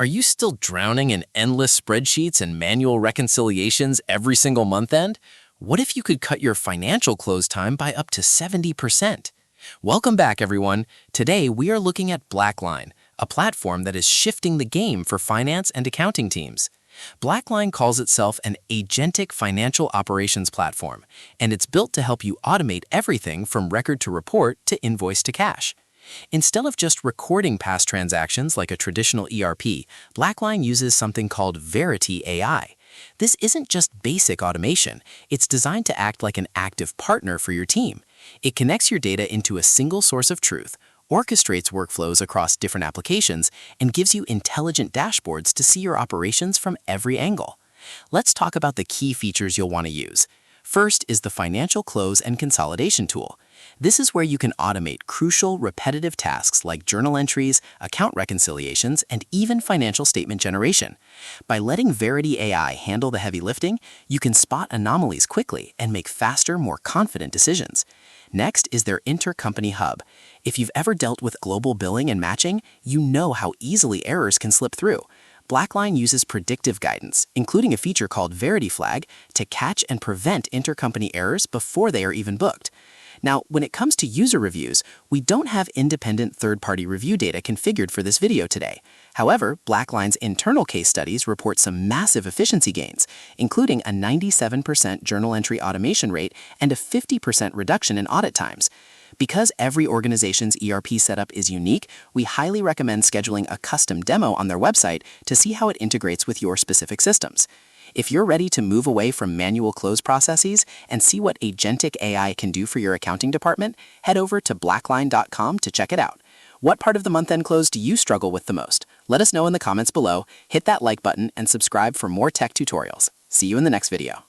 Are you still drowning in endless spreadsheets and manual reconciliations every single month end? What if you could cut your financial close time by up to 70%? Welcome back, everyone. Today, we are looking at BlackLine, a platform that is shifting the game for finance and accounting teams. BlackLine calls itself an agentic financial operations platform, and it's built to help you automate everything from record to report to invoice to cash. Instead of just recording past transactions like a traditional ERP, BlackLine uses something called Verity AI. This isn't just basic automation, it's designed to act like an active partner for your team. It connects your data into a single source of truth, orchestrates workflows across different applications, and gives you intelligent dashboards to see your operations from every angle. Let's talk about the key features you'll want to use. First is the Financial Close and Consolidation tool. This is where you can automate crucial, repetitive tasks like journal entries, account reconciliations, and even financial statement generation. By letting Verity AI handle the heavy lifting, you can spot anomalies quickly and make faster, more confident decisions. Next is their Intercompany Hub. If you've ever dealt with global billing and matching, you know how easily errors can slip through. BlackLine uses predictive guidance, including a feature called Verity Flag, to catch and prevent intercompany errors before they are even booked. Now, when it comes to user reviews, we don't have independent third-party review data configured for this video today. However, BlackLine's internal case studies report some massive efficiency gains, including a 97% journal entry automation rate and a 50% reduction in audit times. Because every organization's ERP setup is unique, we highly recommend scheduling a custom demo on their website to see how it integrates with your specific systems. If you're ready to move away from manual close processes and see what agentic AI can do for your accounting department, head over to blackline.com to check it out. What part of the month-end close do you struggle with the most? Let us know in the comments below, hit that like button, and subscribe for more tech tutorials. See you in the next video.